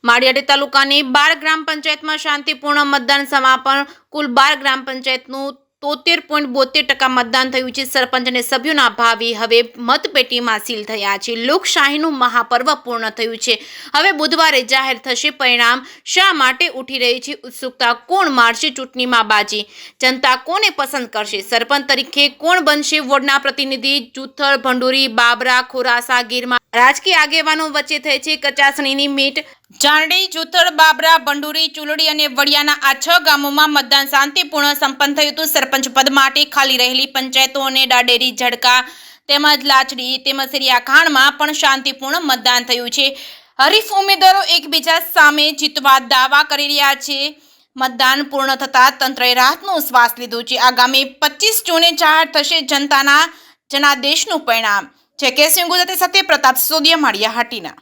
માળિયાટી તાલુકાની 12 ગ્રામ પંચાયતમાં શાંતિપૂર્ણ મતદાન સમાપન. કુલ 12 ગ્રામ પંચાયતનું 73.72% મતદાન થયું છે. સરપંચ અને સભ્યોના ભાવિ હવે મતપેટીમાં સીલ થયા છે. લોકશાહીનું મહાપર્વ પૂર્ણ થયું છે. હવે બુધવારે જાહેર થશે પરિણામ. શા માટે ઉઠી રહી છે ઉત્સુકતા? કોણ મારશે ચૂંટણીમાં બાજી? જનતા કોને પસંદ કરશે? સરપંચ તરીકે કોણ બનશે વોર્ડના પ્રતિનિધિ? જુથળ, ભંડોરી, બાબરા, ખોરાસા, ગીરમાં રાજકીય આગેવાનો વચ્ચે થઈ છે કચાસણીની મીટ. જાંડી, જુથળ, બાબરા, ભંડોરી, ચુલડી અને વડિયાના આ 6 ગામોમાં મતદાન શાંતિપૂર્ણ સંપન્ન થયું હતું. સરપંચ પદ માટે ખાલી રહેલી પંચાયતો અને દાડેરી, ઝડકા તેમજ લાચડી તેમજ સરિયાખાણમાં પણ શાંતિપૂર્ણ મતદાન થયું છે. હરીફ ઉમેદવારો એકબીજા સામે જીતવા દાવા કરી રહ્યા છે. મતદાન પૂર્ણ થતાં તંત્રએ રાહતનો શ્વાસ લીધો છે. આગામી 25 જૂને જાહેર થશે જનતાના જનાદેશનું પરિણામ. જે કે સિંહ ગુજરાતી સાથે પ્રતાપ સોદિયા, માળિયાહાટીના.